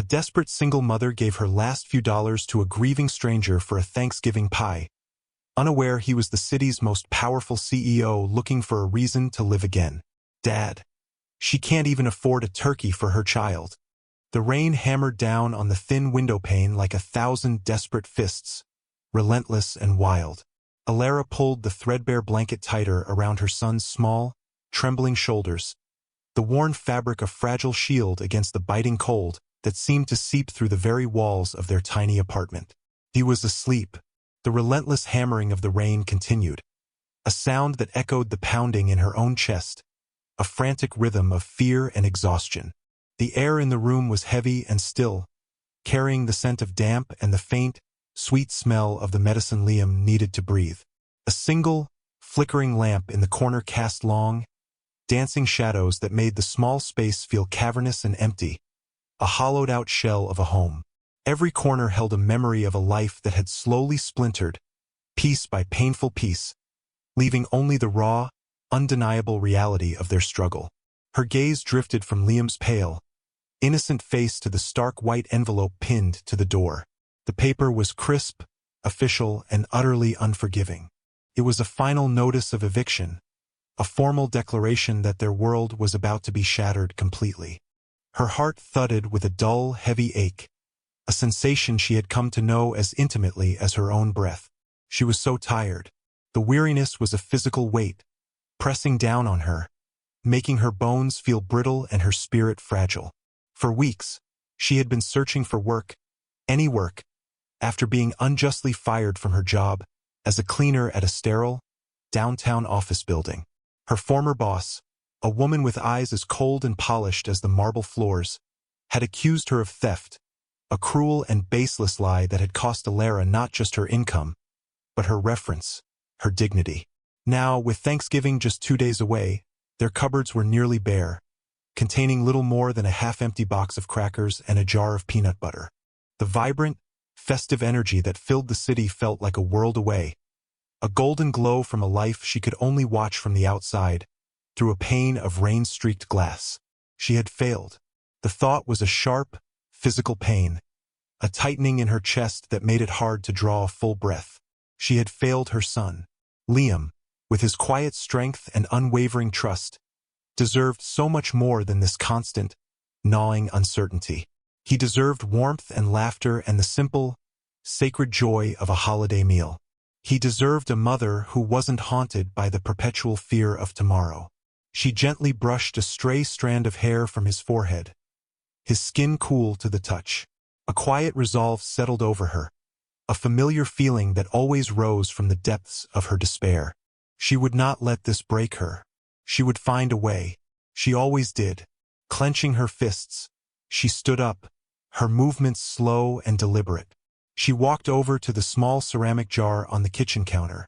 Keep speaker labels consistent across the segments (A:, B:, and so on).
A: desperate single mother gave her last few dollars to a grieving stranger for a Thanksgiving pie, unaware he was the city's most powerful CEO looking for a reason to live again. Dad. She can't even afford a turkey for her child. The rain hammered down on the thin windowpane like 1,000 desperate fists, relentless and wild. Alara pulled the threadbare blanket tighter around her son's small, trembling shoulders, the worn fabric a fragile shield against the biting cold that seemed to seep through the very walls of their tiny apartment. He was asleep. The relentless hammering of the rain continued, a sound that echoed the pounding in her own chest, a frantic rhythm of fear and exhaustion. The air in the room was heavy and still, carrying the scent of damp and the faint, sweet smell of the medicine Liam needed to breathe. A single, flickering lamp in the corner cast long, dancing shadows that made the small space feel cavernous and empty, a hollowed-out shell of a home. Every corner held a memory of a life that had slowly splintered, piece by painful piece, leaving only the raw, undeniable reality of their struggle. Her gaze drifted from Liam's pale, innocent face to the stark white envelope pinned to the door. The paper was crisp, official, and utterly unforgiving. It was a final notice of eviction, a formal declaration that their world was about to be shattered completely. Her heart thudded with a dull, heavy ache, a sensation she had come to know as intimately as her own breath. She was so tired. The weariness was a physical weight, pressing down on her, making her bones feel brittle and her spirit fragile. For weeks, she had been searching for work, any work, after being unjustly fired from her job as a cleaner at a sterile, downtown office building. Her former boss, a woman with eyes as cold and polished as the marble floors, had accused her of theft, a cruel and baseless lie that had cost Alara not just her income, but her reference, her dignity. Now, with Thanksgiving just 2 days away, their cupboards were nearly bare, containing little more than a half-empty box of crackers and a jar of peanut butter. The vibrant, festive energy that filled the city felt like a world away, a golden glow from a life she could only watch from the outside, through a pane of rain-streaked glass. She had failed. The thought was a sharp, physical pain, a tightening in her chest that made it hard to draw a full breath. She had failed her son. Liam, with his quiet strength and unwavering trust, deserved so much more than this constant, gnawing uncertainty. He deserved warmth and laughter and the simple, sacred joy of a holiday meal. He deserved a mother who wasn't haunted by the perpetual fear of tomorrow. She gently brushed a stray strand of hair from his forehead, his skin cool to the touch. A quiet resolve settled over her, a familiar feeling that always rose from the depths of her despair. She would not let this break her. She would find a way. She always did. Clenching her fists, she stood up, her movements slow and deliberate. She walked over to the small ceramic jar on the kitchen counter,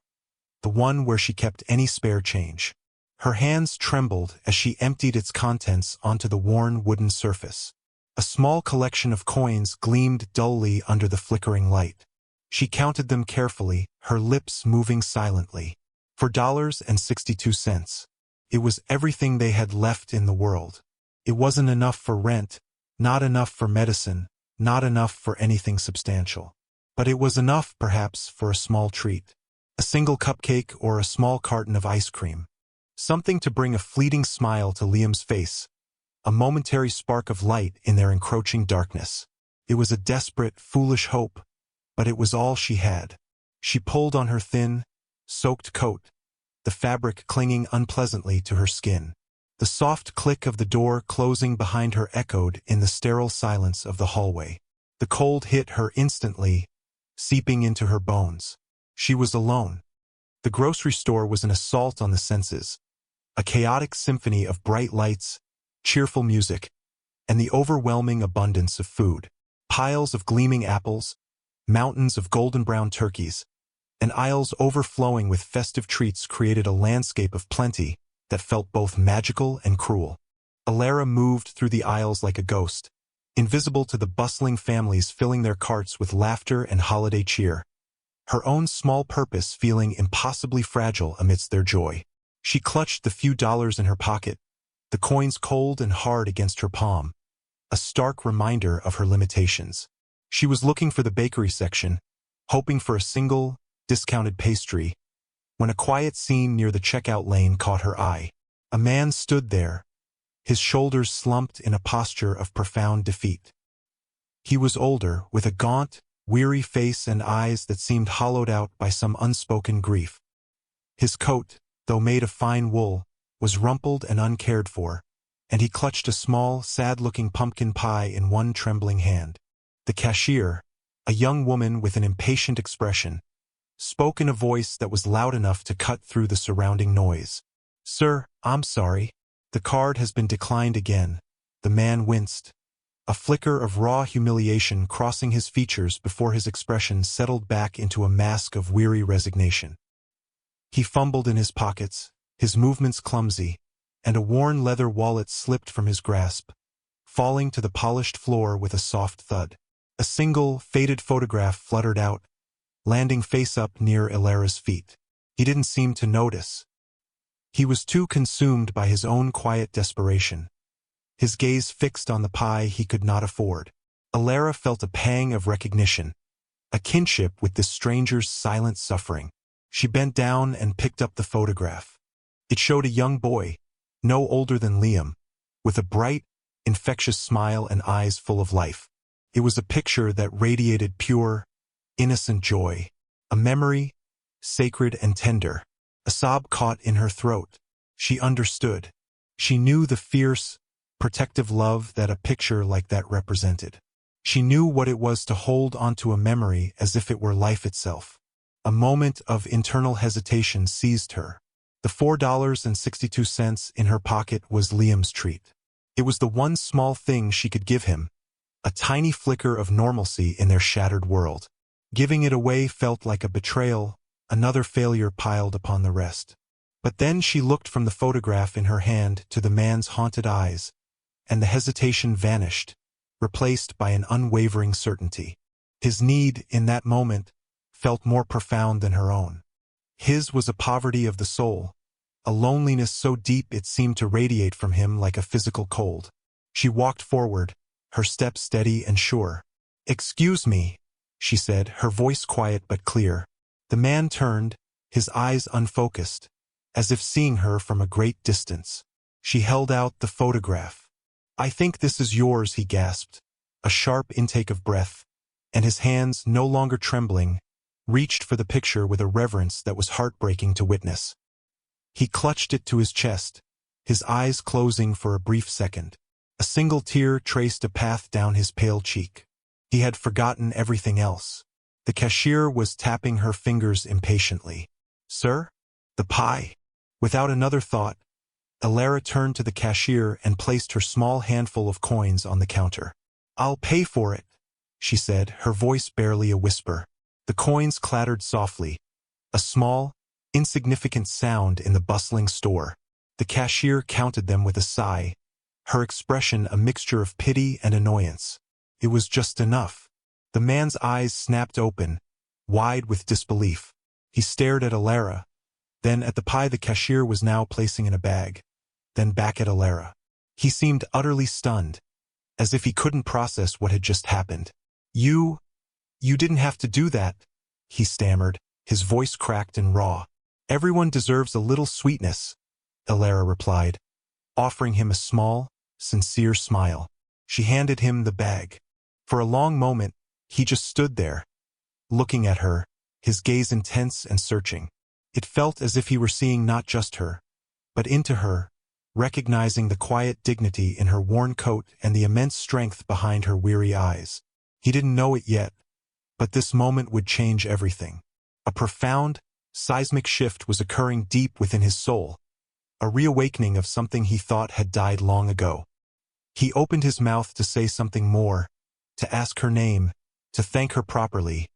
A: the one where she kept any spare change. Her hands trembled as she emptied its contents onto the worn wooden surface. A small collection of coins gleamed dully under the flickering light. She counted them carefully, her lips moving silently. $4.62. It was everything they had left in the world. It wasn't enough for rent, not enough for medicine, not enough for anything substantial. But it was enough, perhaps, for a small treat. A single cupcake or a small carton of ice cream. Something to bring a fleeting smile to Liam's face, a momentary spark of light in their encroaching darkness. It was a desperate, foolish hope, but it was all she had. She pulled on her thin, soaked coat, the fabric clinging unpleasantly to her skin. The soft click of the door closing behind her echoed in the sterile silence of the hallway. The cold hit her instantly, seeping into her bones. She was alone. The grocery store was an assault on the senses, a chaotic symphony of bright lights, cheerful music, and the overwhelming abundance of food. Piles of gleaming apples, mountains of golden brown turkeys, and aisles overflowing with festive treats created a landscape of plenty that felt both magical and cruel. Alara moved through the aisles like a ghost, invisible to the bustling families filling their carts with laughter and holiday cheer, her own small purpose feeling impossibly fragile amidst their joy. She clutched the few dollars in her pocket, the coins cold and hard against her palm, a stark reminder of her limitations. She was looking for the bakery section, hoping for a single, discounted pastry, when a quiet scene near the checkout lane caught her eye. A man stood there, his shoulders slumped in a posture of profound defeat. He was older, with a gaunt, weary face and eyes that seemed hollowed out by some unspoken grief. His coat, though made of fine wool, was rumpled and uncared for, and he clutched a small, sad-looking pumpkin pie in one trembling hand. The cashier, a young woman with an impatient expression, spoke in a voice that was loud enough to cut through the surrounding noise. "Sir, I'm sorry. The card has been declined again." The man winced, a flicker of raw humiliation crossing his features before his expression settled back into a mask of weary resignation. He fumbled in his pockets, his movements clumsy, and a worn leather wallet slipped from his grasp, falling to the polished floor with a soft thud. A single, faded photograph fluttered out, landing face up near Ilara's feet. He didn't seem to notice. He was too consumed by his own quiet desperation, his gaze fixed on the pie he could not afford. Ilara felt a pang of recognition, a kinship with this stranger's silent suffering. She bent down and picked up the photograph. It showed a young boy, no older than Liam, with a bright, infectious smile and eyes full of life. It was a picture that radiated pure, innocent joy, a memory, sacred and tender. A sob caught in her throat. She understood. She knew the fierce, protective love that a picture like that represented. She knew what it was to hold onto a memory as if it were life itself. A moment of internal hesitation seized her. The $4.62 in her pocket was Liam's treat. It was the one small thing she could give him, a tiny flicker of normalcy in their shattered world. Giving it away felt like a betrayal, another failure piled upon the rest. But then she looked from the photograph in her hand to the man's haunted eyes, and the hesitation vanished, replaced by an unwavering certainty. His need, in that moment, felt more profound than her own. His was a poverty of the soul, a loneliness so deep it seemed to radiate from him like a physical cold. She walked forward, her step steady and sure. "Excuse me," she said, her voice quiet but clear. The man turned, his eyes unfocused, as if seeing her from a great distance. She held out the photograph. "I think this is yours," he gasped, a sharp intake of breath, and his hands, no longer trembling, reached for the picture with a reverence that was heartbreaking to witness. He clutched it to his chest, his eyes closing for a brief second. A single tear traced a path down his pale cheek. He had forgotten everything else. The cashier was tapping her fingers impatiently. "Sir? The pie." Without another thought, Ilara turned to the cashier and placed her small handful of coins on the counter. "I'll pay for it," she said, her voice barely a whisper. The coins clattered softly, a small, insignificant sound in the bustling store. The cashier counted them with a sigh, her expression a mixture of pity and annoyance. It was just enough. The man's eyes snapped open, wide with disbelief. He stared at Ilara, then at the pie the cashier was now placing in a bag, then back at Ilara. He seemed utterly stunned, as if he couldn't process what had just happened. You didn't have to do that," he stammered, his voice cracked and raw. "Everyone deserves a little sweetness," Ilara replied, offering him a small, sincere smile. She handed him the bag. For a long moment, he just stood there, looking at her, his gaze intense and searching. It felt as if he were seeing not just her, but into her, recognizing the quiet dignity in her worn coat and the immense strength behind her weary eyes. He didn't know it yet, but this moment would change everything. A profound, seismic shift was occurring deep within his soul, a reawakening of something he thought had died long ago. He opened his mouth to say something more, to ask her name, to thank her properly,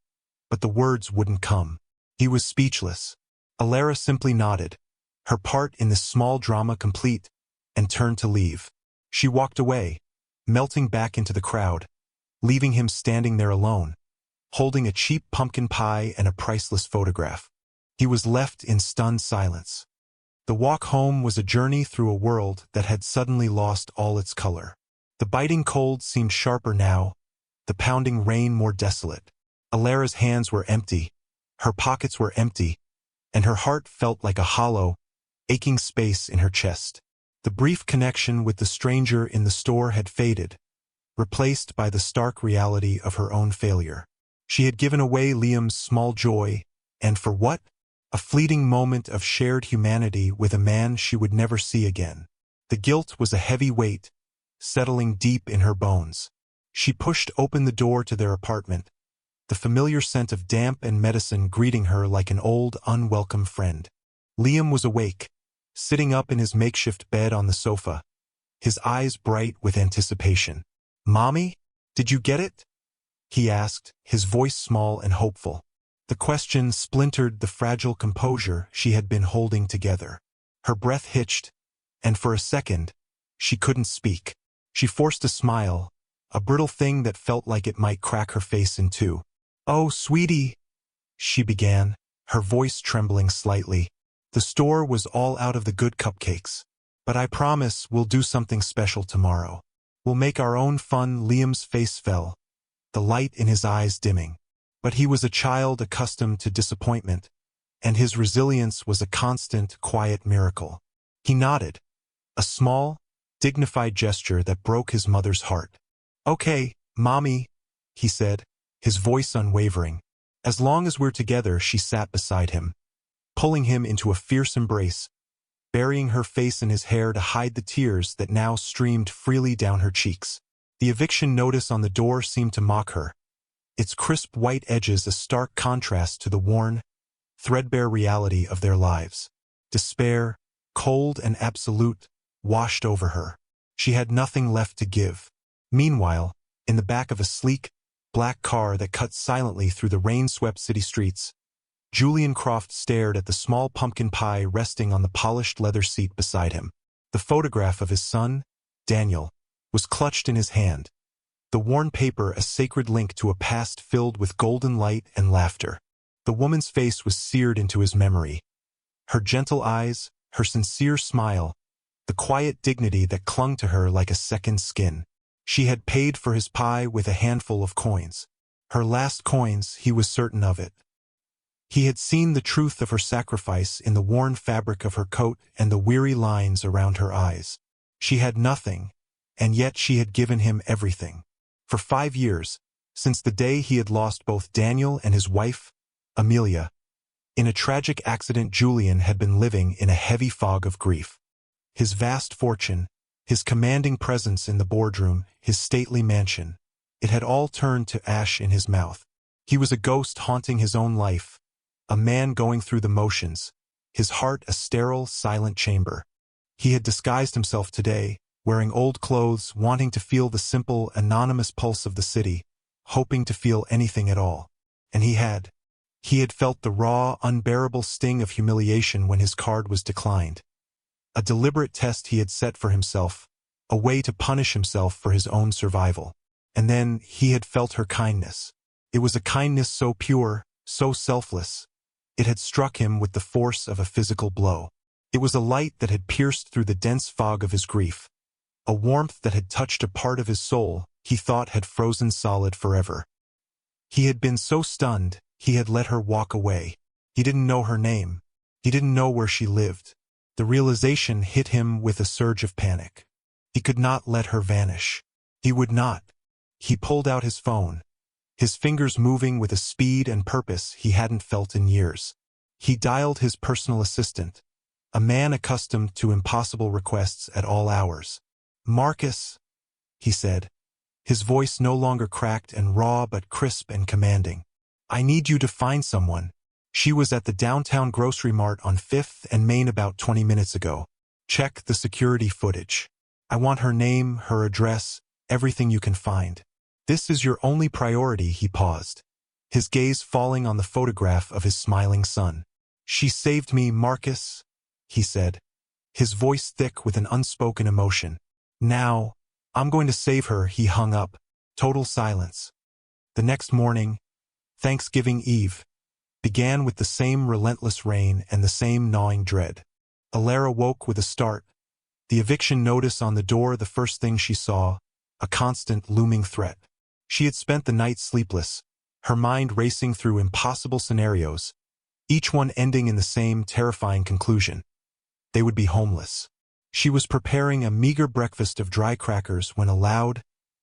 A: but the words wouldn't come. He was speechless. Ilara simply nodded, her part in this small drama complete, and turned to leave. She walked away, melting back into the crowd, leaving him standing there alone, holding a cheap pumpkin pie and a priceless photograph. He was left in stunned silence. The walk home was a journey through a world that had suddenly lost all its color. The biting cold seemed sharper now, the pounding rain more desolate. Alara's hands were empty, her pockets were empty, and her heart felt like a hollow, aching space in her chest. The brief connection with the stranger in the store had faded, replaced by the stark reality of her own failure. She had given away Liam's small joy, and for what? A fleeting moment of shared humanity with a man she would never see again. The guilt was a heavy weight, settling deep in her bones. She pushed open the door to their apartment, the familiar scent of damp and medicine greeting her like an old, unwelcome friend. Liam was awake, sitting up in his makeshift bed on the sofa, his eyes bright with anticipation. "Mommy, did you get it?" he asked, his voice small and hopeful. The question splintered the fragile composure she had been holding together. Her breath hitched, and for a second, she couldn't speak. She forced a smile, a brittle thing that felt like it might crack her face in two. "Oh, sweetie," she began, her voice trembling slightly. "The store was all out of the good cupcakes. But I promise we'll do something special tomorrow. We'll make our own fun." Liam's face fell, the light in his eyes dimming. But he was a child accustomed to disappointment, and his resilience was a constant, quiet miracle. He nodded, a small, dignified gesture that broke his mother's heart. "Okay, Mommy," he said, his voice unwavering. "As long as we're together." She sat beside him, pulling him into a fierce embrace, burying her face in his hair to hide the tears that now streamed freely down her cheeks. The eviction notice on the door seemed to mock her, its crisp white edges a stark contrast to the worn, threadbare reality of their lives. Despair, cold and absolute, washed over her. She had nothing left to give. Meanwhile, in the back of a sleek, black car that cut silently through the rain-swept city streets, Julian Croft stared at the small pumpkin pie resting on the polished leather seat beside him. The photograph of his son, Daniel, was clutched in his hand, the worn paper a sacred link to a past filled with golden light and laughter. The woman's face was seared into his memory. Her gentle eyes, her sincere smile, the quiet dignity that clung to her like a second skin. She had paid for his pie with a handful of coins. Her last coins, he was certain of it. He had seen the truth of her sacrifice in the worn fabric of her coat and the weary lines around her eyes. She had nothing, and yet she had given him everything. For 5 years, since the day he had lost both Daniel and his wife, Amelia, in a tragic accident, Julian had been living in a heavy fog of grief. His vast fortune, his commanding presence in the boardroom, his stately mansion, it had all turned to ash in his mouth. He was a ghost haunting his own life, a man going through the motions, his heart a sterile, silent chamber. He had disguised himself today, wearing old clothes, wanting to feel the simple, anonymous pulse of the city, hoping to feel anything at all. And he had. He had felt the raw, unbearable sting of humiliation when his card was declined. A deliberate test he had set for himself, a way to punish himself for his own survival. And then he had felt her kindness. It was a kindness so pure, so selfless. It had struck him with the force of a physical blow. It was a light that had pierced through the dense fog of his grief, a warmth that had touched a part of his soul he thought had frozen solid forever. He had been so stunned, he had let her walk away. He didn't know her name. He didn't know where she lived. The realization hit him with a surge of panic. He could not let her vanish. He would not. He pulled out his phone, his fingers moving with a speed and purpose he hadn't felt in years. He dialed his personal assistant, a man accustomed to impossible requests at all hours. "Marcus," he said, his voice no longer cracked and raw but crisp and commanding. "I need you to find someone. She was at the downtown grocery mart on 5th and Main about 20 minutes ago. Check the security footage. I want her name, her address, everything you can find. This is your only priority." He paused, his gaze falling on the photograph of his smiling son. "She saved me, Marcus," he said, his voice thick with an unspoken emotion. "Now, I'm going to save her." He hung up. Total silence. The next morning, Thanksgiving Eve, began with the same relentless rain and the same gnawing dread. Alara woke with a start, the eviction notice on the door the first thing she saw, a constant looming threat. She had spent the night sleepless, her mind racing through impossible scenarios, each one ending in the same terrifying conclusion. They would be homeless. She was preparing a meager breakfast of dry crackers when a loud,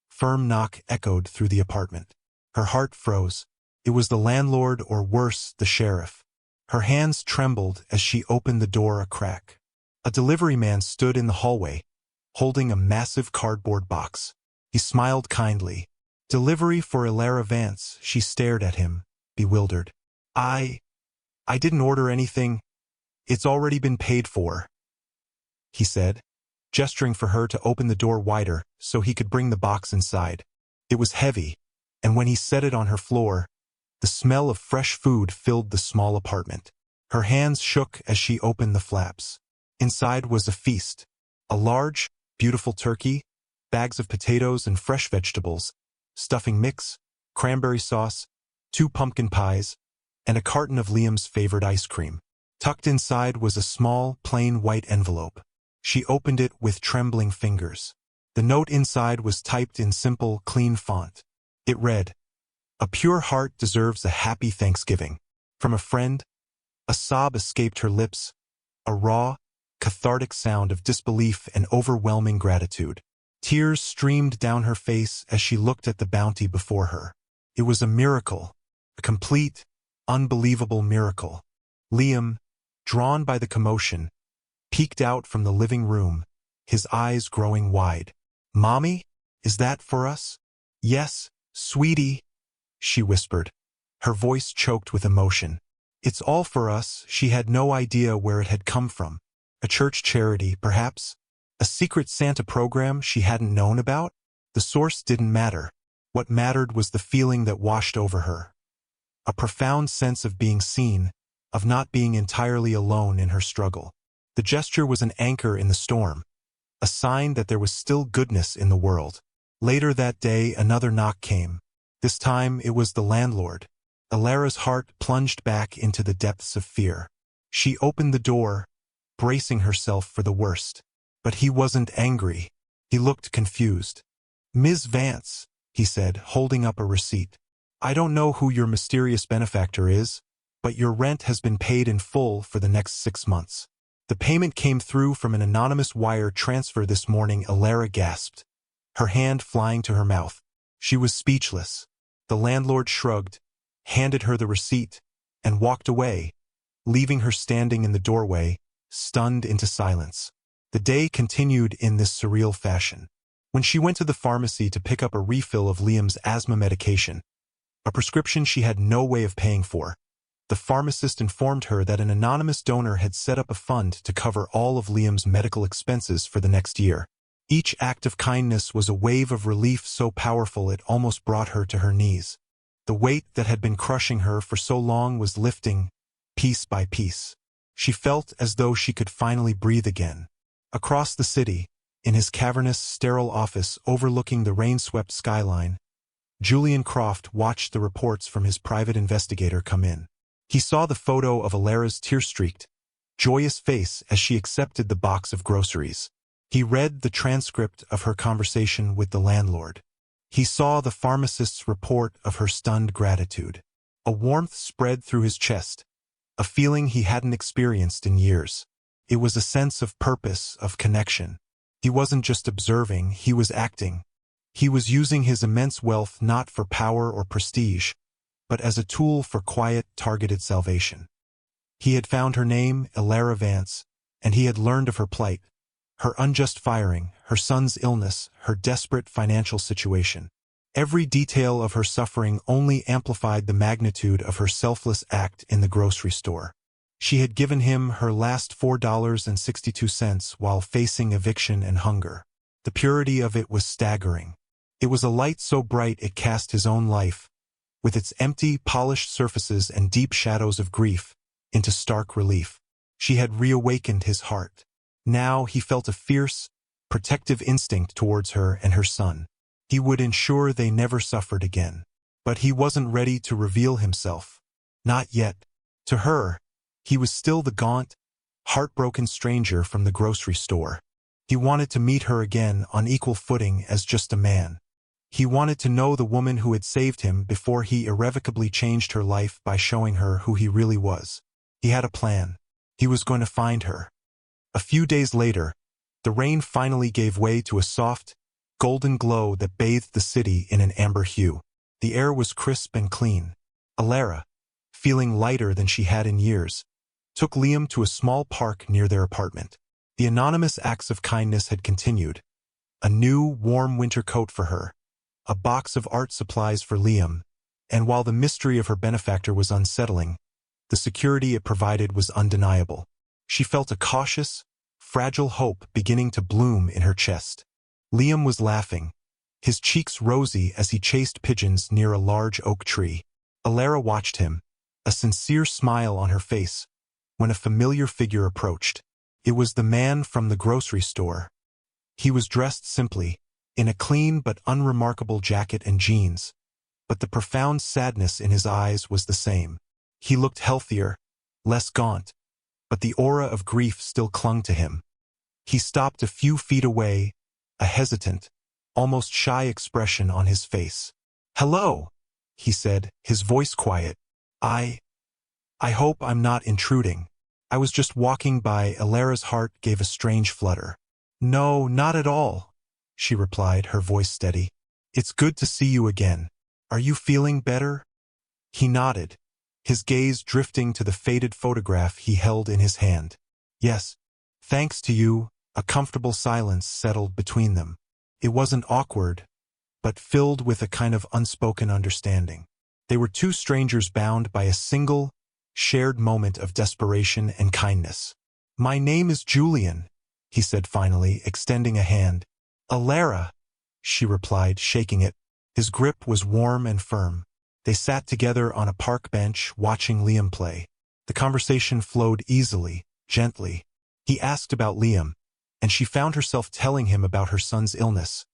A: firm knock echoed through the apartment. Her heart froze. It was the landlord, or worse, the sheriff. Her hands trembled as she opened the door a crack. A delivery man stood in the hallway, holding a massive cardboard box. He smiled kindly. "Delivery for Elara Vance." She stared at him, bewildered. I didn't order anything. It's already been paid for," he said, gesturing for her to open the door wider so he could bring the box inside. It was heavy, and when he set it on her floor, the smell of fresh food filled the small apartment. Her hands shook as she opened the flaps. Inside was a feast. A large, beautiful turkey, bags of potatoes and fresh vegetables, stuffing mix, cranberry sauce, 2 pumpkin pies, and a carton of Liam's favorite ice cream. Tucked inside was a small, plain white envelope. She opened it with trembling fingers. The note inside was typed in simple, clean font. It read, "A pure heart deserves a happy Thanksgiving. From a friend." A sob escaped her lips, a raw, cathartic sound of disbelief and overwhelming gratitude. Tears streamed down her face as she looked at the bounty before her. It was a miracle, a complete, unbelievable miracle. Liam, drawn by the commotion, peeked out from the living room, his eyes growing wide. "Mommy, is that for us?" "Yes, sweetie," she whispered, her voice choked with emotion. "It's all for us." She had no idea where it had come from. A church charity, perhaps? A secret Santa program she hadn't known about? The source didn't matter. What mattered was the feeling that washed over her. A profound sense of being seen, of not being entirely alone in her struggle. The gesture was an anchor in the storm, a sign that there was still goodness in the world. Later that day, another knock came. This time it was the landlord. Elara's heart plunged back into the depths of fear. She opened the door, bracing herself for the worst. But he wasn't angry. He looked confused. "Ms. Vance," he said, holding up a receipt. "I don't know who your mysterious benefactor is, but your rent has been paid in full for the next 6 months. The payment came through from an anonymous wire transfer this morning." Elara gasped, her hand flying to her mouth. She was speechless. The landlord shrugged, handed her the receipt, and walked away, leaving her standing in the doorway, stunned into silence. The day continued in this surreal fashion. When she went to the pharmacy to pick up a refill of Liam's asthma medication, a prescription she had no way of paying for, the pharmacist informed her that an anonymous donor had set up a fund to cover all of Liam's medical expenses for the next year. Each act of kindness was a wave of relief so powerful it almost brought her to her knees. The weight that had been crushing her for so long was lifting, piece by piece. She felt as though she could finally breathe again. Across the city, in his cavernous, sterile office overlooking the rain-swept skyline, Julian Croft watched the reports from his private investigator come in. He saw the photo of Elara's tear-streaked, joyous face as she accepted the box of groceries. He read the transcript of her conversation with the landlord. He saw the pharmacist's report of her stunned gratitude. A warmth spread through his chest, a feeling he hadn't experienced in years. It was a sense of purpose, of connection. He wasn't just observing, he was acting. He was using his immense wealth not for power or prestige, but as a tool for quiet, targeted salvation. He had found her name, Elara Vance, and he had learned of her plight, her unjust firing, her son's illness, her desperate financial situation. Every detail of her suffering only amplified the magnitude of her selfless act in the grocery store. She had given him her last $4.62 while facing eviction and hunger. The purity of it was staggering. It was a light so bright it cast his own life, with its empty, polished surfaces and deep shadows of grief, into stark relief. She had reawakened his heart. Now he felt a fierce, protective instinct towards her and her son. He would ensure they never suffered again. But he wasn't ready to reveal himself. Not yet. To her, he was still the gaunt, heartbroken stranger from the grocery store. He wanted to meet her again on equal footing as just a man. He wanted to know the woman who had saved him before he irrevocably changed her life by showing her who he really was. He had a plan. He was going to find her. A few days later, the rain finally gave way to a soft, golden glow that bathed the city in an amber hue. The air was crisp and clean. Alara, feeling lighter than she had in years, took Liam to a small park near their apartment. The anonymous acts of kindness had continued. A new, warm winter coat for her, a box of art supplies for Liam, and while the mystery of her benefactor was unsettling, the security it provided was undeniable. She felt a cautious, fragile hope beginning to bloom in her chest. Liam was laughing, his cheeks rosy as he chased pigeons near a large oak tree. Alara watched him, a sincere smile on her face, when a familiar figure approached. It was the man from the grocery store. He was dressed simply, in a clean but unremarkable jacket and jeans, but the profound sadness in his eyes was the same. He looked healthier, less gaunt, but the aura of grief still clung to him. He stopped a few feet away, a hesitant, almost shy expression on his face. "Hello," he said, his voice quiet. I hope I'm not intruding. I was just walking by." Alara's heart gave a strange flutter. "No, not at all," she replied, her voice steady. "It's good to see you again. Are you feeling better?" He nodded, his gaze drifting to the faded photograph he held in his hand. "Yes, thanks to you." A comfortable silence settled between them. It wasn't awkward, but filled with a kind of unspoken understanding. They were two strangers bound by a single, shared moment of desperation and kindness. "My name is Julian," he said finally, extending a hand. "Alara," she replied, shaking it. His grip was warm and firm. They sat together on a park bench, watching Liam play. The conversation flowed easily, gently. He asked about Liam, and she found herself telling him about her son's illness,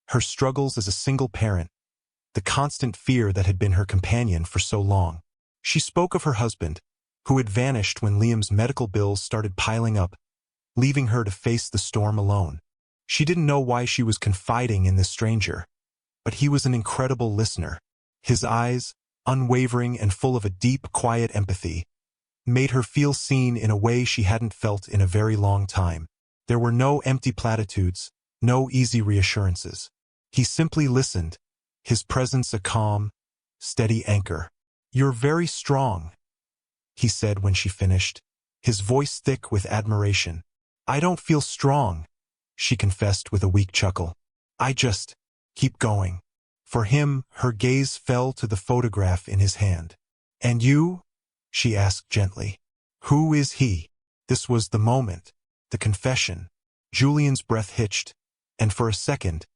A: her struggles as a single parent, the constant fear that had been her companion for so long. She spoke of her husband, who had vanished when Liam's medical bills started piling up, leaving her to face the storm alone. She didn't know why she was confiding in this stranger, but he was an incredible listener. His eyes, unwavering and full of a deep, quiet empathy, made her feel seen in a way she hadn't felt in a very long time. There were no empty platitudes, no easy reassurances. He simply listened, his presence a calm, steady anchor. "You're very strong," he said when she finished, his voice thick with admiration. "I don't feel strong," she confessed with a weak chuckle. "I just keep going." For him, her gaze fell to the photograph in his hand. "And you?" she asked gently. "Who is he?" This was the moment, the confession. Julian's breath hitched, and for a second,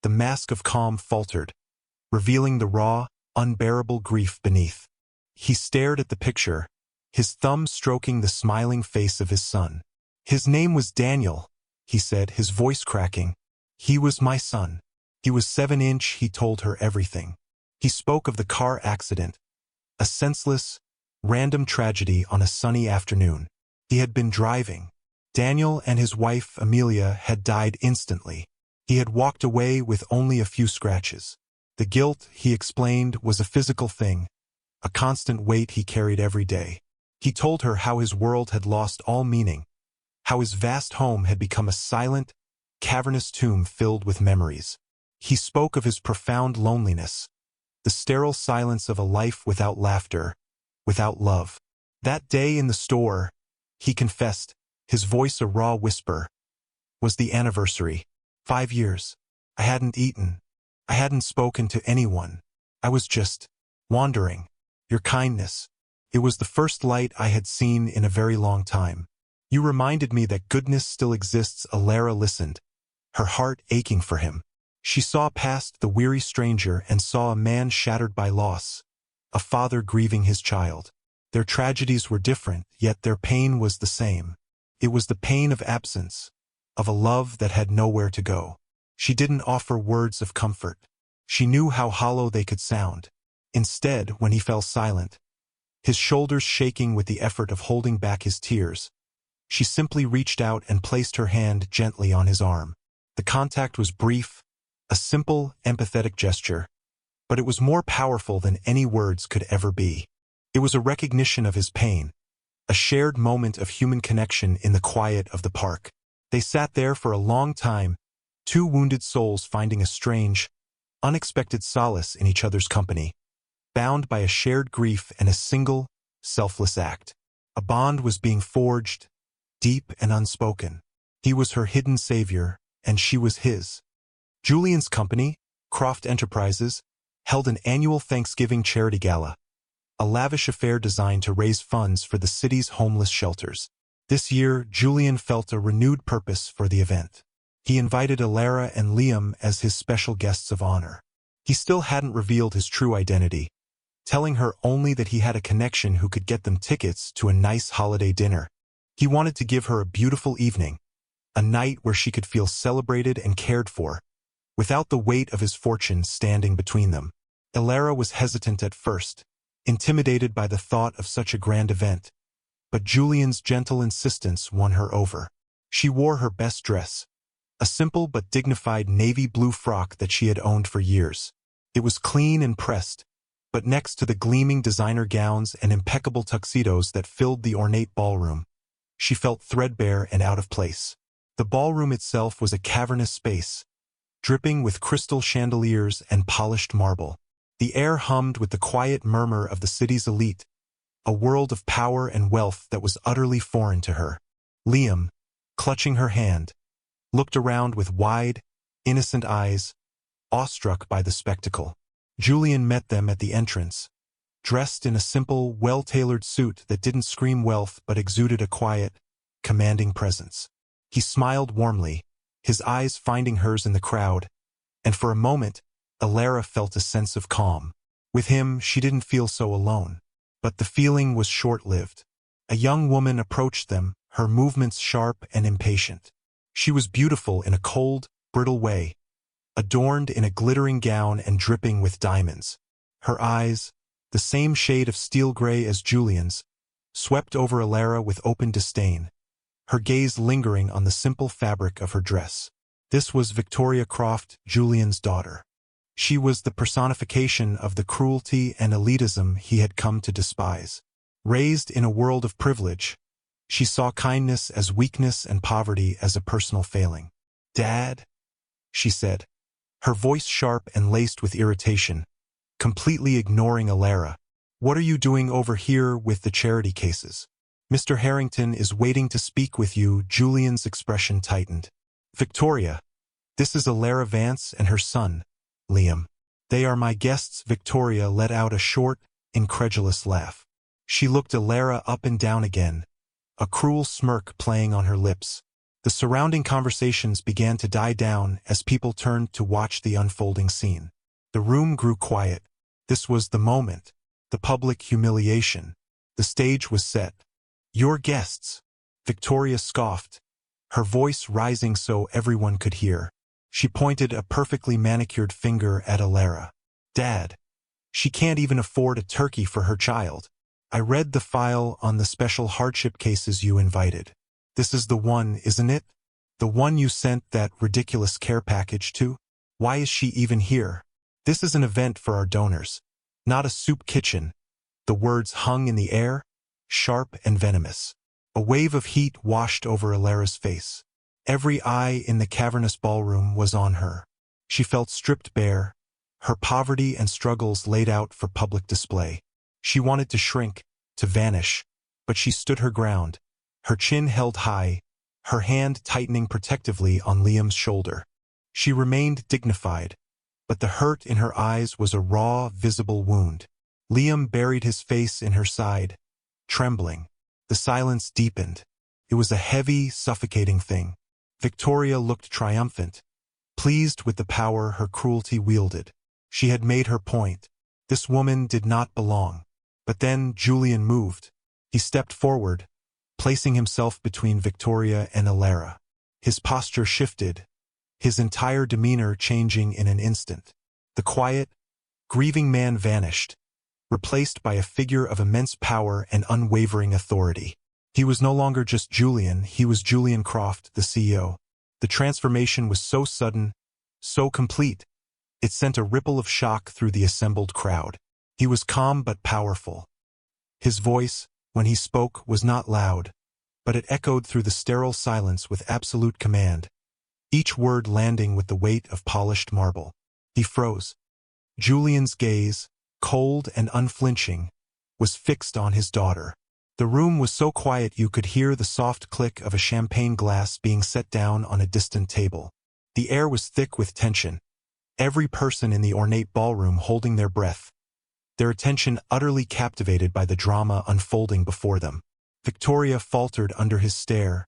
A: the mask of calm faltered, revealing the raw, unbearable grief beneath. He stared at the picture, his thumb stroking the smiling face of his son. "His name was Daniel," he said, his voice cracking. "He was my son. He was 7-inch." He told her everything. He spoke of the car accident, a senseless, random tragedy on a sunny afternoon. He had been driving. Daniel and his wife, Amelia, had died instantly. He had walked away with only a few scratches. The guilt, he explained, was a physical thing, a constant weight he carried every day. He told her how his world had lost all meaning, how his vast home had become a silent, cavernous tomb filled with memories. He spoke of his profound loneliness, the sterile silence of a life without laughter, without love. That day in the store, he confessed, his voice a raw whisper, was the anniversary. 5 years. I hadn't eaten. I hadn't spoken to anyone. I was just wandering. Your kindness. It was the first light I had seen in a very long time. You reminded me that goodness still exists." Alara listened, her heart aching for him. She saw past the weary stranger and saw a man shattered by loss, a father grieving his child. Their tragedies were different, yet their pain was the same. It was the pain of absence, of a love that had nowhere to go. She didn't offer words of comfort. She knew how hollow they could sound. Instead, when he fell silent, his shoulders shaking with the effort of holding back his tears, She simply reached out and placed her hand gently on his arm. The contact was brief, a simple, empathetic gesture, but it was more powerful than any words could ever be. It was a recognition of his pain, a shared moment of human connection in the quiet of the park. They sat there for a long time, two wounded souls finding a strange, unexpected solace in each other's company, bound by a shared grief and a single, selfless act. A bond was being forged, deep and unspoken. He was her hidden savior, and she was his. Julian's company, Croft Enterprises, held an annual Thanksgiving charity gala, a lavish affair designed to raise funds for the city's homeless shelters. This year, Julian felt a renewed purpose for the event. He invited Alara and Liam as his special guests of honor. He still hadn't revealed his true identity, telling her only that he had a connection who could get them tickets to a nice holiday dinner. He wanted to give her a beautiful evening, a night where she could feel celebrated and cared for, without the weight of his fortune standing between them. Alara was hesitant at first, intimidated by the thought of such a grand event, but Julian's gentle insistence won her over. She wore her best dress, a simple but dignified navy blue frock that she had owned for years. It was clean and pressed, but next to the gleaming designer gowns and impeccable tuxedos that filled the ornate ballroom, she felt threadbare and out of place. The ballroom itself was a cavernous space, dripping with crystal chandeliers and polished marble. The air hummed with the quiet murmur of the city's elite, a world of power and wealth that was utterly foreign to her. Liam, clutching her hand, looked around with wide, innocent eyes, awestruck by the spectacle. Julian met them at the entrance, dressed in a simple, well-tailored suit that didn't scream wealth but exuded a quiet, commanding presence. He smiled warmly, his eyes finding hers in the crowd, and for a moment, Alara felt a sense of calm. With him, she didn't feel so alone. But the feeling was short-lived. A young woman approached them, her movements sharp and impatient. She was beautiful in a cold, brittle way, adorned in a glittering gown and dripping with diamonds. Her eyes, the same shade of steel gray as Julian's, swept over Alara with open disdain, her gaze lingering on the simple fabric of her dress. This was Victoria Croft, Julian's daughter. She was the personification of the cruelty and elitism he had come to despise. Raised in a world of privilege, she saw kindness as weakness and poverty as a personal failing. "Dad," she said, her voice sharp and laced with irritation, completely ignoring Alara. "What are you doing over here with the charity cases?" "Mr. Harrington is waiting to speak with you." Julian's expression tightened. "Victoria, this is Alara Vance and her son, Liam. They are my guests." Victoria let out a short, incredulous laugh. She looked Alara up and down again, a cruel smirk playing on her lips. The surrounding conversations began to die down as people turned to watch the unfolding scene. The room grew quiet. This was the moment, the public humiliation. The stage was set. "Your guests," Victoria scoffed, her voice rising so everyone could hear. She pointed a perfectly manicured finger at Alara. "Dad, she can't even afford a turkey for her child. I read the file on the special hardship cases you invited. This is the one, isn't it? The one you sent that ridiculous care package to? Why is she even here? This is an event for our donors, not a soup kitchen." The words hung in the air, sharp and venomous. A wave of heat washed over Alara's face. Every eye in the cavernous ballroom was on her. She felt stripped bare, her poverty and struggles laid out for public display. She wanted to shrink, to vanish, but she stood her ground, her chin held high, her hand tightening protectively on Liam's shoulder. She remained dignified, but the hurt in her eyes was a raw, visible wound. Liam buried his face in her side, trembling. The silence deepened. It was a heavy, suffocating thing. Victoria looked triumphant, pleased with the power her cruelty wielded. She had made her point. This woman did not belong. But then Julian moved. He stepped forward, placing himself between Victoria and Alara. His posture shifted, his entire demeanor changing in an instant. The quiet, grieving man vanished, replaced by a figure of immense power and unwavering authority. He was no longer just Julian, he was Julian Croft, the CEO. The transformation was so sudden, so complete, it sent a ripple of shock through the assembled crowd. He was calm but powerful. His voice, when he spoke, was not loud, but it echoed through the sterile silence with absolute command, each word landing with the weight of polished marble. He froze. Julian's gaze, cold and unflinching, was fixed on his daughter. The room was so quiet you could hear the soft click of a champagne glass being set down on a distant table. The air was thick with tension, every person in the ornate ballroom holding their breath, their attention utterly captivated by the drama unfolding before them. Victoria faltered under his stare,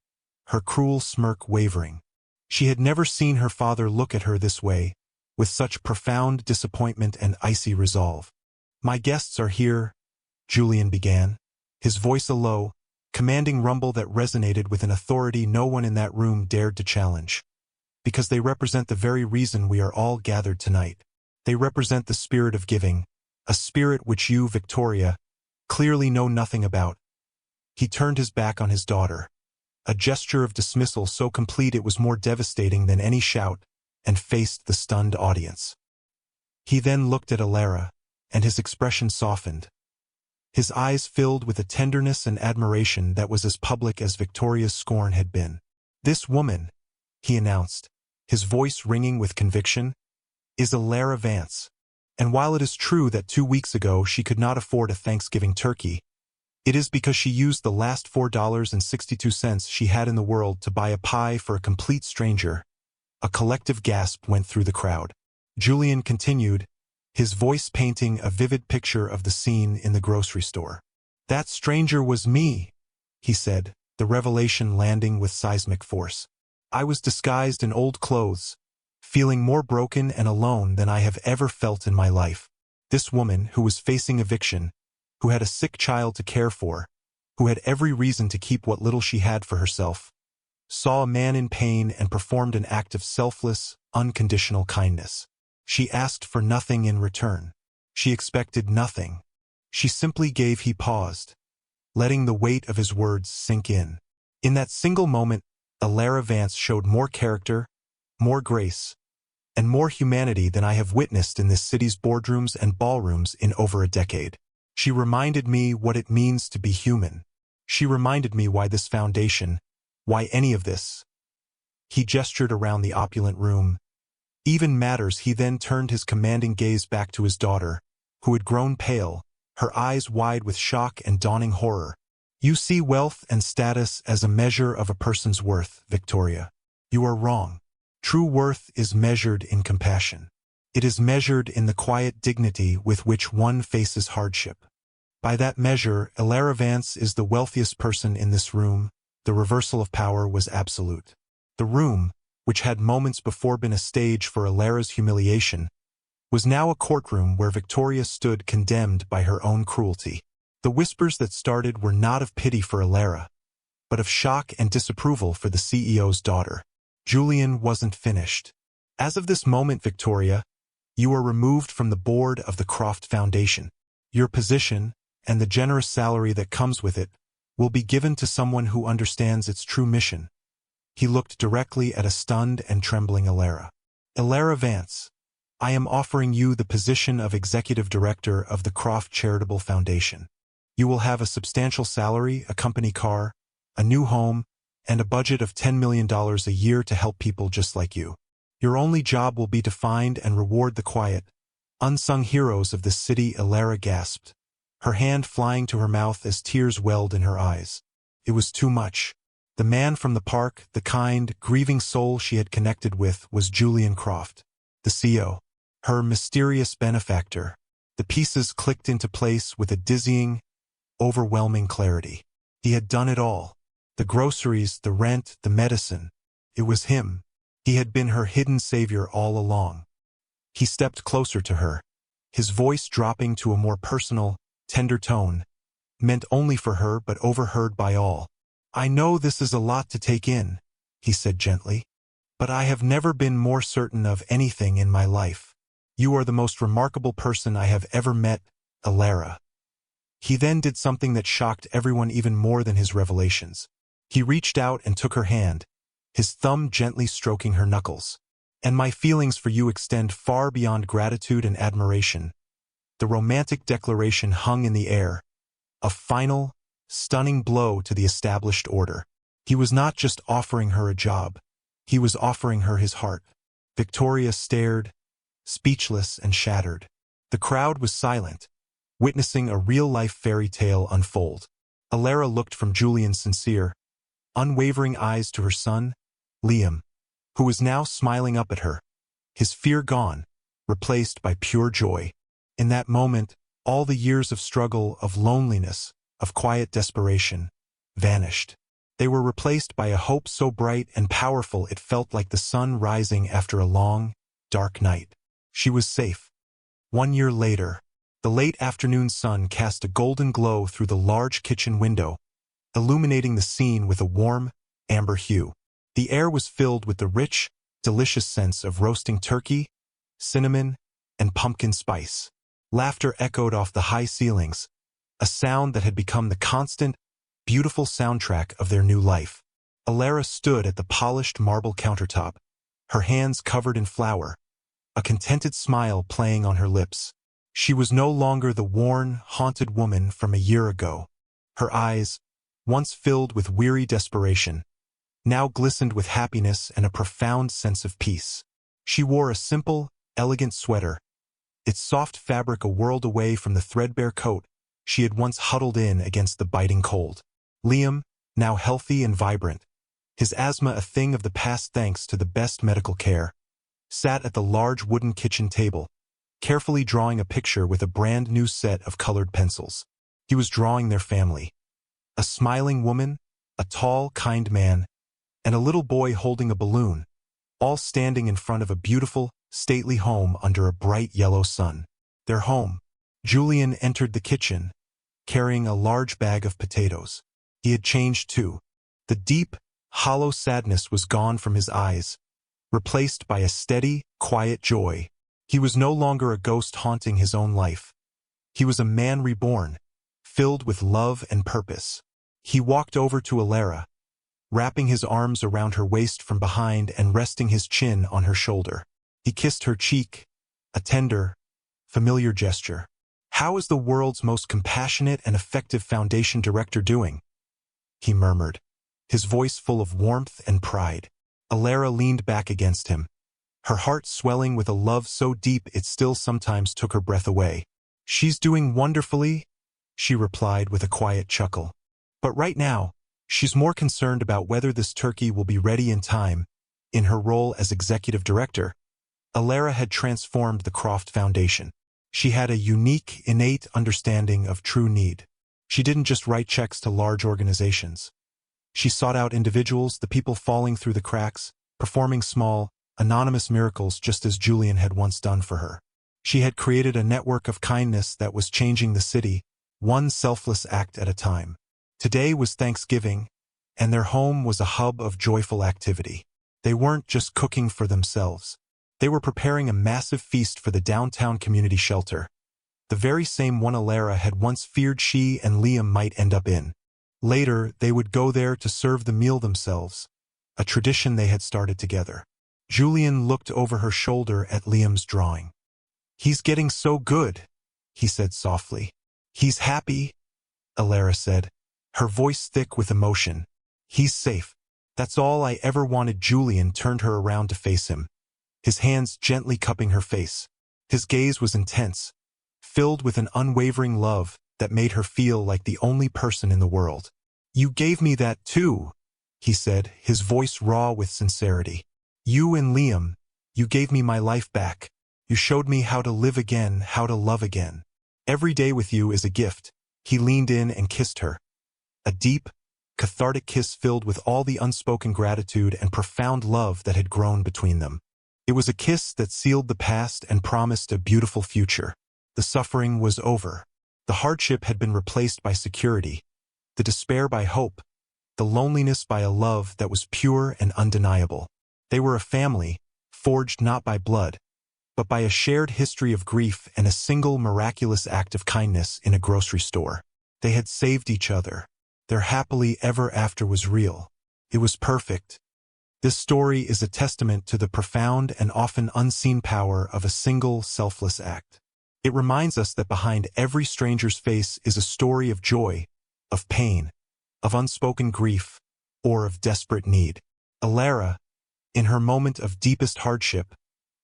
A: her cruel smirk wavering. She had never seen her father look at her this way, with such profound disappointment and icy resolve. "My guests are here," Julian began, his voice a low, commanding rumble that resonated with an authority no one in that room dared to challenge. "Because they represent the very reason we are all gathered tonight. They represent the spirit of giving, a spirit which you, Victoria, clearly know nothing about." He turned his back on his daughter, a gesture of dismissal so complete it was more devastating than any shout, and faced the stunned audience. He then looked at Alara, and his expression softened. His eyes filled with a tenderness and admiration that was as public as Victoria's scorn had been. "This woman," he announced, his voice ringing with conviction, "is Alara Vance. And while it is true that 2 weeks ago she could not afford a Thanksgiving turkey, it is because she used the last $4.62 she had in the world to buy a pie for a complete stranger." A collective gasp went through the crowd. Julian continued, his voice painting a vivid picture of the scene in the grocery store. "That stranger was me," he said, the revelation landing with seismic force. "I was disguised in old clothes, feeling more broken and alone than I have ever felt in my life. This woman, who was facing eviction, who had a sick child to care for, who had every reason to keep what little she had for herself, saw a man in pain and performed an act of selfless, unconditional kindness. She asked for nothing in return. She expected nothing. She simply gave." He paused, letting the weight of his words sink in. In that single moment, Alara Vance showed more character, more grace, and more humanity than I have witnessed in this city's boardrooms and ballrooms in over a decade. She reminded me what it means to be human. She reminded me why this foundation, why any of this, he gestured around the opulent room, even matters. He then turned his commanding gaze back to his daughter, who had grown pale, her eyes wide with shock and dawning horror. "You see wealth and status as a measure of a person's worth, Victoria. You are wrong. True worth is measured in compassion. It is measured in the quiet dignity with which one faces hardship. By that measure, Alara Vance is the wealthiest person in this room." The reversal of power was absolute. The room, which had moments before been a stage for Alara's humiliation, was now a courtroom where Victoria stood condemned by her own cruelty. The whispers that started were not of pity for Alara, but of shock and disapproval for the CEO's daughter. Julian wasn't finished. "As of this moment, Victoria, you are removed from the board of the Croft Foundation. Your position, and the generous salary that comes with it, will be given to someone who understands its true mission." He looked directly at a stunned and trembling Alara. "Alara Vance, I am offering you the position of Executive Director of the Croft Charitable Foundation. You will have a substantial salary, a company car, a new home, and a budget of $10 million a year to help people just like you. Your only job will be to find and reward the quiet, unsung heroes of this city." Alara gasped, her hand flying to her mouth as tears welled in her eyes. It was too much. The man from the park, the kind, grieving soul she had connected with, was Julian Croft, the CEO, her mysterious benefactor. The pieces clicked into place with a dizzying, overwhelming clarity. He had done it all. The groceries, the rent, the medicine. It was him. He had been her hidden savior all along. He stepped closer to her, his voice dropping to a more personal, tender tone, meant only for her but overheard by all. "I know this is a lot to take in," he said gently, "but I have never been more certain of anything in my life. You are the most remarkable person I have ever met, Alara." He then did something that shocked everyone even more than his revelations. He reached out and took her hand, his thumb gently stroking her knuckles. "And my feelings for you extend far beyond gratitude and admiration." The romantic declaration hung in the air, a final, stunning blow to the established order. He was not just offering her a job, he was offering her his heart. Victoria stared, speechless and shattered. The crowd was silent, witnessing a real-life fairy tale unfold. Alara looked from Julian's sincere, unwavering eyes to her son, Liam, who was now smiling up at her, his fear gone, replaced by pure joy. In that moment, all the years of struggle, of loneliness, of quiet desperation, vanished. They were replaced by a hope so bright and powerful it felt like the sun rising after a long, dark night. She was safe. 1 year later, the late afternoon sun cast a golden glow through the large kitchen window, illuminating the scene with a warm, amber hue. The air was filled with the rich, delicious scents of roasting turkey, cinnamon, and pumpkin spice. Laughter echoed off the high ceilings, a sound that had become the constant, beautiful soundtrack of their new life. Alara stood at the polished marble countertop, her hands covered in flour, a contented smile playing on her lips. She was no longer the worn, haunted woman from a year ago. Her eyes, once filled with weary desperation, now glistened with happiness and a profound sense of peace. She wore a simple, elegant sweater, its soft fabric a world away from the threadbare coat she had once huddled in against the biting cold. Liam, now healthy and vibrant, his asthma a thing of the past thanks to the best medical care, sat at the large wooden kitchen table, carefully drawing a picture with a brand new set of colored pencils. He was drawing their family. A smiling woman, a tall, kind man, and a little boy holding a balloon, all standing in front of a beautiful, stately home under a bright yellow sun. Their home. Julian entered the kitchen, carrying a large bag of potatoes. He had changed too. The deep, hollow sadness was gone from his eyes, replaced by a steady, quiet joy. He was no longer a ghost haunting his own life. He was a man reborn, filled with love and purpose. He walked over to Alara, wrapping his arms around her waist from behind and resting his chin on her shoulder. He kissed her cheek, a tender, familiar gesture. "How is the world's most compassionate and effective foundation director doing?" he murmured, his voice full of warmth and pride. Alara leaned back against him, her heart swelling with a love so deep it still sometimes took her breath away. "She's doing wonderfully," she replied with a quiet chuckle. "But right now, she's more concerned about whether this turkey will be ready in time." In her role as executive director, Alara had transformed the Croft Foundation. She had a unique, innate understanding of true need. She didn't just write checks to large organizations. She sought out individuals, the people falling through the cracks, performing small, anonymous miracles just as Julian had once done for her. She had created a network of kindness that was changing the city, one selfless act at a time. Today was Thanksgiving, and their home was a hub of joyful activity. They weren't just cooking for themselves. They were preparing a massive feast for the downtown community shelter, the very same one Alara had once feared she and Liam might end up in. Later, they would go there to serve the meal themselves, a tradition they had started together. Julian looked over her shoulder at Liam's drawing. "He's getting so good," he said softly. "He's happy," Alara said, her voice thick with emotion. "He's safe. That's all I ever wanted." Julian turned her around to face him, his hands gently cupping her face. His gaze was intense, filled with an unwavering love that made her feel like the only person in the world. "You gave me that too," he said, his voice raw with sincerity. "You and Liam, you gave me my life back. You showed me how to live again, how to love again. Every day with you is a gift." He leaned in and kissed her, a deep, cathartic kiss filled with all the unspoken gratitude and profound love that had grown between them. It was a kiss that sealed the past and promised a beautiful future. The suffering was over. The hardship had been replaced by security, the despair by hope, the loneliness by a love that was pure and undeniable. They were a family, forged not by blood, but by a shared history of grief and a single miraculous act of kindness in a grocery store. They had saved each other. Their happily ever after was real. It was perfect. This story is a testament to the profound and often unseen power of a single, selfless act. It reminds us that behind every stranger's face is a story of joy, of pain, of unspoken grief, or of desperate need. Alara, in her moment of deepest hardship,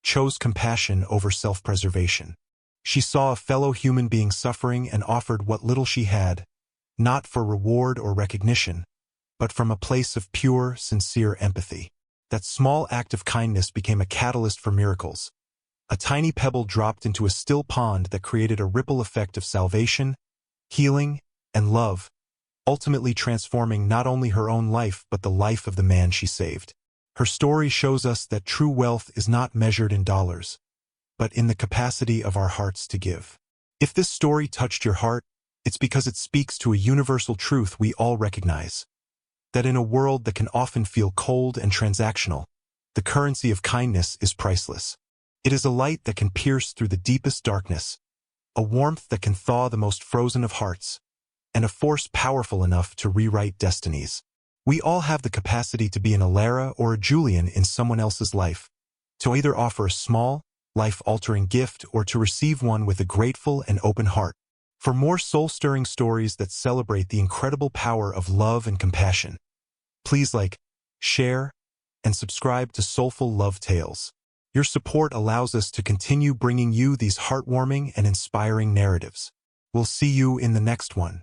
A: chose compassion over self-preservation. She saw a fellow human being suffering and offered what little she had, not for reward or recognition, but from a place of pure, sincere empathy. That small act of kindness became a catalyst for miracles. A tiny pebble dropped into a still pond that created a ripple effect of salvation, healing, and love, ultimately transforming not only her own life but the life of the man she saved. Her story shows us that true wealth is not measured in dollars, but in the capacity of our hearts to give. If this story touched your heart, it's because it speaks to a universal truth we all recognize. That in a world that can often feel cold and transactional, the currency of kindness is priceless. It is a light that can pierce through the deepest darkness, a warmth that can thaw the most frozen of hearts, and a force powerful enough to rewrite destinies. We all have the capacity to be an Alara or a Julian in someone else's life, to either offer a small, life-altering gift or to receive one with a grateful and open heart. For more soul-stirring stories that celebrate the incredible power of love and compassion, please like, share, and subscribe to Soulful Love Tales. Your support allows us to continue bringing you these heartwarming and inspiring narratives. We'll see you in the next one.